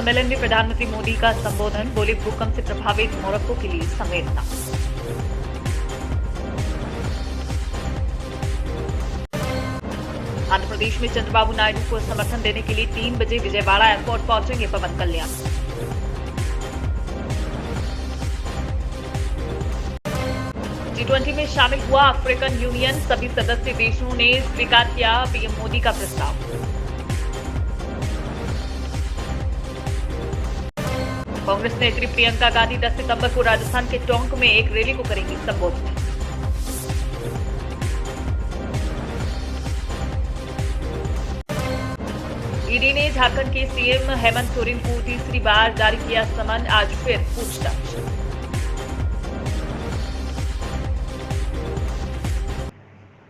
सम्मेलन में प्रधानमंत्री मोदी का संबोधन, बोले भूकंप से प्रभावित मोरक्को के लिए संवेदना। आंध्र प्रदेश में चंद्रबाबू नायडू को समर्थन देने के लिए 3 बजे विजयवाड़ा एयरपोर्ट पहुंचेंगे पवन कल्याण। G20 में शामिल हुआ अफ्रीकन यूनियन, सभी सदस्य देशों ने स्वीकार किया पीएम मोदी का प्रस्ताव। कांग्रेस नेत्री प्रियंका गांधी 10 सितंबर को राजस्थान के टोंक में एक रैली को करेंगी संबोधित। ईडी ने झारखंड के सीएम हेमंत सोरेन को तीसरी बार जारी किया समन, आज फिर पूछताछ।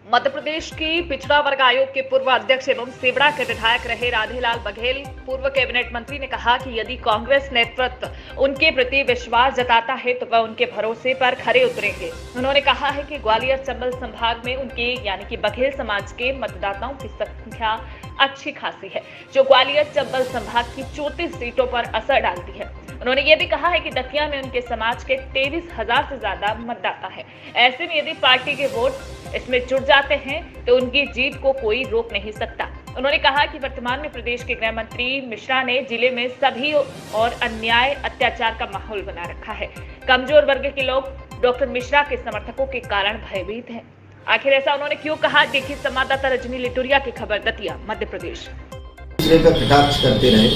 मध्य प्रदेश के पिछड़ा वर्ग आयोग के पूर्व अध्यक्ष एवं सेवड़ा के विधायक रहे राधेलाल बघेल, पूर्व कैबिनेट मंत्री, ने कहा कि यदि कांग्रेस नेतृत्व उनके प्रति विश्वास जताता है तो वह उनके भरोसे पर खरे उतरेंगे। उन्होंने कहा है कि ग्वालियर चंबल संभाग में उनके यानी कि बघेल समाज के मतदाताओं की संख्या अच्छी खासी है, जो ग्वालियर चंबल संभाग की 34 सीटों पर असर डालती है। उन्होंने ये भी कहा है कि दतिया में उनके समाज के 23,000 से ज्यादा मतदाता है। ऐसे में यदि पार्टी के वोट इसमें जुड़ जाते हैं तो उनकी जीत को कोई रोक नहीं सकता। उन्होंने कहा कि वर्तमान में प्रदेश के गृह मंत्री मिश्रा ने जिले में सभी और अन्याय अत्याचार का माहौल बना रखा है। कमजोर वर्ग के लोग डॉक्टर मिश्रा के समर्थकों के कारण भयभीत हैं। आखिर ऐसा उन्होंने क्यों कहा, देखिए संवाददाता रजनी लिटोरिया की खबर, दतिया, मध्य प्रदेश। दूसरे का कटाक्ष करते रहे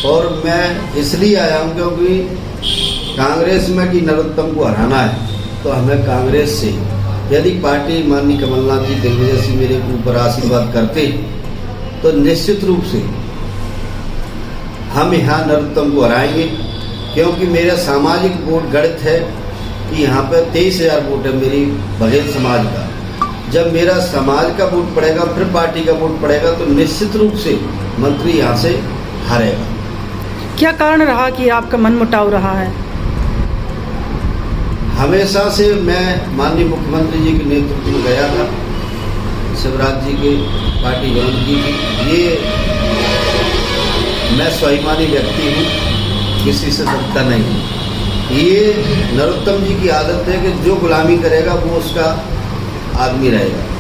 और मैं इसलिए आया हूँ क्योंकि कांग्रेस में कि नरोत्तम को हराना है तो हमें कांग्रेस से, यदि पार्टी माननीय कमलनाथ जी दिग्विजय सिंह मेरे ऊपर आशीर्वाद करते तो निश्चित रूप से हम यहाँ नरोत्तम को हराएंगे, क्योंकि मेरा सामाजिक वोट गणित है कि यहाँ पर 23,000 वोट है मेरी बघेल समाज का। जब मेरा समाज का वोट पड़ेगा फिर पार्टी का वोट पड़ेगा तो निश्चित रूप से मंत्री यहाँ से हारेगा। क्या कारण रहा कि आपका मनमुटाव रहा है? हमेशा से मैं माननीय मुख्यमंत्री जी के नेतृत्व में गया था, शिवराज जी के पार्टी ज्वाइन की थी। ये मैं स्वाभिमानी व्यक्ति हूँ, किसी से डरता नहीं हूँ। ये नरोत्तम जी की आदत है कि जो गुलामी करेगा वो उसका आदमी रहेगा।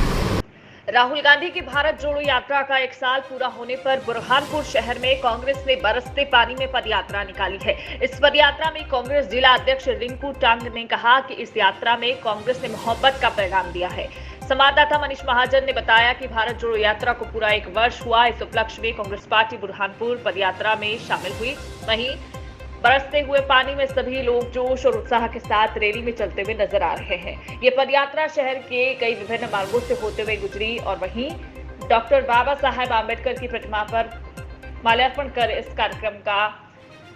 राहुल गांधी की भारत जोड़ो यात्रा का 1 साल पूरा होने पर बुरहानपुर शहर में कांग्रेस ने बरसते पानी में पदयात्रा निकाली है। इस पदयात्रा में कांग्रेस जिला अध्यक्ष रिंकू टांग ने कहा कि इस यात्रा में कांग्रेस ने मोहब्बत का पैगाम दिया है। संवाददाता मनीष महाजन ने बताया कि भारत जोड़ो यात्रा को पूरा 1 वर्ष हुआ। इस उपलक्ष्य में कांग्रेस पार्टी बुरहानपुर पदयात्रा में शामिल हुई। वहीं बरसते हुए पानी में सभी लोग जोश और उत्साह के साथ रैली में चलते हुए नजर आ रहे हैं। ये पदयात्रा शहर के कई विभिन्न मार्गों से होते हुए गुजरी और वहीं डॉक्टर बाबा साहेब आम्बेडकर की प्रतिमा पर माल्यार्पण कर इस कार्यक्रम का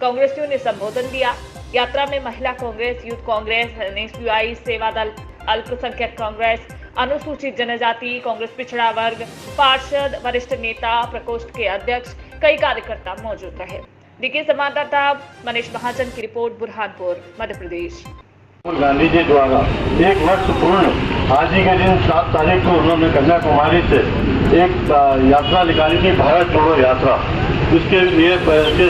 कांग्रेसियों ने संबोधन दिया। यात्रा में महिला कांग्रेस, यूथ कांग्रेस, एनएसयूआई, सेवा दल, अल्पसंख्यक कांग्रेस, अनुसूचित जनजाति कांग्रेस, पिछड़ा वर्ग, पार्षद, वरिष्ठ नेता, प्रकोष्ठ के अध्यक्ष, कई कार्यकर्ता मौजूद रहे। देखिए संवाददाता मनीष महाजन की रिपोर्ट, बुरहानपुर, मध्य प्रदेश। गांधी जी द्वारा 1 वर्ष पूर्ण आज ही के दिन 7 तारीख को उन्होंने कन्याकुमारी से एक यात्रा निकाली थी, भारत जोड़ो यात्रा। इसके लिए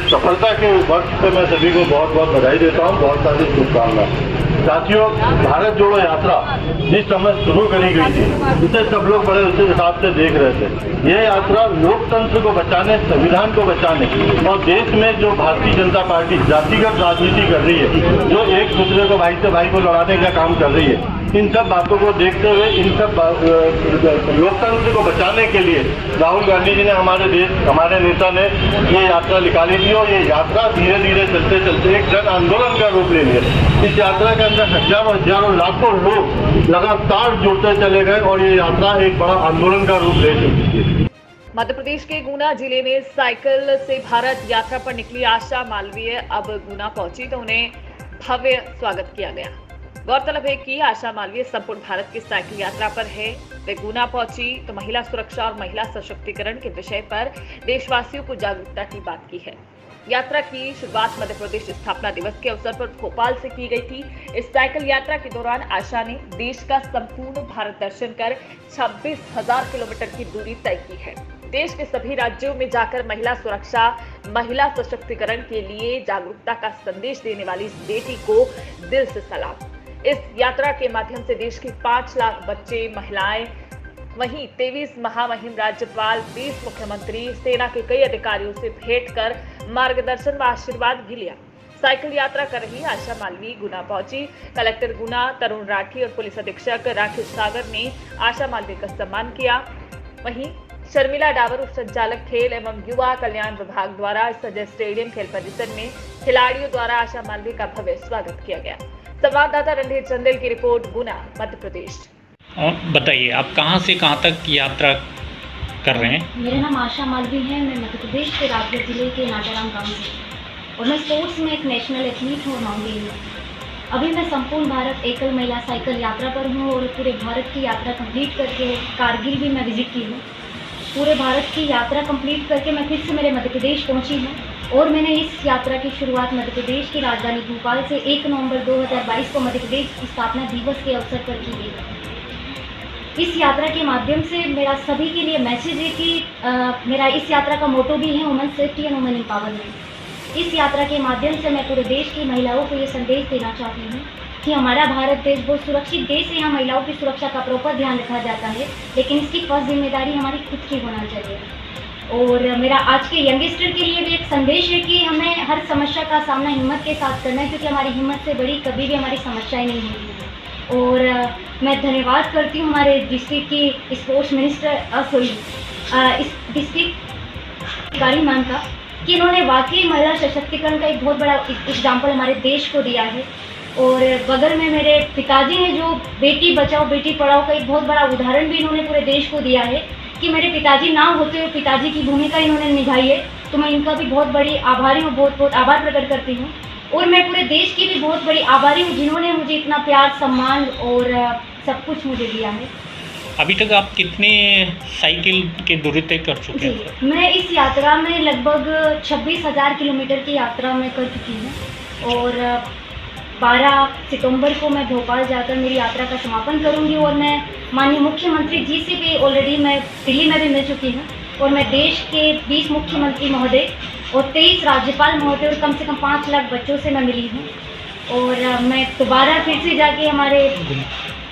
सफलता के वक्त पे मैं सभी को बहुत बहुत बधाई देता हूँ, बहुत सारी शुभकामनाएं। साथियों, भारत जोड़ो यात्रा जिस समय शुरू करी गई थी इसे सब लोग बड़े उस हिसाब से देख रहे थे। यह यात्रा लोकतंत्र को बचाने, संविधान को बचाने और देश में जो भारतीय जनता पार्टी जातिगत राजनीति कर रही है, जो एक दूसरे को भाई से भाई को लड़ाने का काम कर रही है, इन सब बातों को देखते हुए, इन सब लोकतंत्र को बचाने के लिए राहुल गांधी जी ने, हमारे देश, हमारे नेता ने ये यात्रा निकाली थी और ये यात्रा धीरे धीरे चलते चलते एक जन आंदोलन का रूप ले लिया। इस यात्रा के अंदर हजारों लाखों लोग लगातार जुड़ते चले गए और ये यात्रा एक बड़ा आंदोलन का रूप ले चुकी है। मध्य प्रदेश के गुना जिले में साइकिल से भारत यात्रा पर निकली आशा मालवीय अब गुना पहुंची तो उन्हें भव्य स्वागत किया गया। गौरतलब है कि आशा मालवीय संपूर्ण भारत की साइकिल यात्रा पर है। वे गुना पहुंची तो महिला सुरक्षा और महिला सशक्तिकरण के विषय पर देशवासियों को जागरूकता की बात की है। यात्रा की शुरुआत मध्य प्रदेश स्थापना दिवस के अवसर पर भोपाल से की गई थी। इस साइकिल यात्रा के दौरान आशा ने देश का संपूर्ण भारत दर्शन कर 26,000 किलोमीटर की दूरी तय की है। देश के सभी राज्यों में जाकर महिला सुरक्षा, महिला सशक्तिकरण के लिए जागरूकता का संदेश देने वाली इस बेटी को दिल से सलाम। इस यात्रा के माध्यम से देश के 5 लाख बच्चे, महिलाएं, वहीं 23 महामहिम राज्यपाल, 20 मुख्यमंत्री, सेना के कई अधिकारियों से भेंट कर मार्गदर्शन व आशीर्वाद भी लिया। साइकिल यात्रा कर रही आशा मालवी गुना पहुंची। कलेक्टर गुना तरुण राठी और पुलिस अधीक्षक राकेश सागर ने आशा मालवी का सम्मान किया। वहीं शर्मिला डावर, उप संचालक खेल एवं युवा कल्याण विभाग द्वारा संजय स्टेडियम खेल परिसर में खिलाड़ियों द्वारा आशा मालवी का भव्य स्वागत किया गया। संवाददाता रणधीर चंदेल की रिपोर्ट, गुना, मध्य प्रदेश। और बताइए, आप कहां से कहां तक यात्रा कर रहे हैं? मेरा नाम आशा मालवी है। मैं मध्य प्रदेश के राजगढ़ जिले के नाटाराम गांव से और मैं स्पोर्ट्स में एक नेशनल एथलीट हूँ और माउंटेन हूँ। अभी मैं संपूर्ण भारत एकल महिला साइकिल यात्रा पर हूँ और पूरे भारत की यात्रा कंप्लीट करके कारगिल भी मैं विजिट की हूँ। पूरे भारत की यात्रा कंप्लीट करके मैं फिर से मेरे मध्य प्रदेश पहुँची हूँ और मैंने इस यात्रा की शुरुआत मध्य प्रदेश की राजधानी भोपाल से 1 नवंबर 2022 को मध्य प्रदेश की स्थापना दिवस के अवसर पर की गई। इस यात्रा के माध्यम से मेरा सभी के लिए मैसेज है कि मेरा इस यात्रा का मोटो भी है women safety and women empowerment. इस यात्रा के माध्यम से मैं पूरे देश की महिलाओं को ये संदेश देना चाहती हूँ कि हमारा भारत देश बहुत सुरक्षित देश है। यहाँ महिलाओं की सुरक्षा का प्रॉपर ध्यान रखा जाता है, लेकिन इसकी फर्स्ट जिम्मेदारी हमारी खुद की होना चाहिए। और मेरा आज के यंगस्टर के लिए भी एक संदेश है कि हमें हर समस्या का सामना हिम्मत के साथ करना है, क्योंकि हमारी हिम्मत से बड़ी कभी भी हमारी समस्याएं नहीं होती। और मैं धन्यवाद करती हूँ हमारे डिस्ट्रिक्ट की स्पोर्ट्स मिनिस्टर इस डिस्ट्रिक्ट गाड़ी मैम का, कि इन्होंने वाकई महिला सशक्तिकरण का एक बहुत बड़ा एग्जाम्पल हमारे देश को दिया है। और बगल में मेरे पिताजी हैं जो बेटी बचाओ बेटी पढ़ाओ का एक बहुत बड़ा उदाहरण भी इन्होंने पूरे देश को दिया है कि मेरे पिताजी ना होते हुए पिताजी की भूमिका इन्होंने निभाई है। तो मैं इनका भी बहुत बड़ी आभारी हूँ, बहुत बहुत आभार प्रकट करती हूँ। और मैं पूरे देश की भी बहुत बड़ी आभारी हूँ जिन्होंने मुझे इतना प्यार, सम्मान और सब कुछ मुझे दिया है। अभी तक आप कितने साइकिल के दूरी तय कर चुके हैं? मैं इस यात्रा में लगभग 26,000 किलोमीटर की यात्रा में कर चुकी हूँ और 12 सितंबर को मैं भोपाल जाकर मेरी यात्रा का समापन करूंगी। और मैं माननीय मुख्यमंत्री जी से भी ऑलरेडी मैं दिल्ली में भी मिल चुकी हूँ और मैं देश के 20 मुख्यमंत्री महोदय और 23 राज्यपाल महोदय और कम से कम 5 लाख बच्चों से मैं मिली हूँ। और मैं दोबारा फिर से जाके हमारे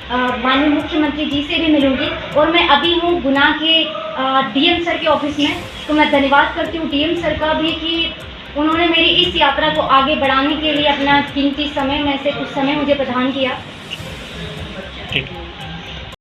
माननीय मुख्यमंत्री जी से भी मिलूंगी। और मैं अभी हूँ गुना के डीएम सर के ऑफिस में, तो मैं धन्यवाद करती हूँ डीएम सर का भी कि उन्होंने मेरी इस यात्रा को आगे बढ़ाने के लिए अपना कीमती समय में से कुछ समय मुझे प्रदान किया। ठीक।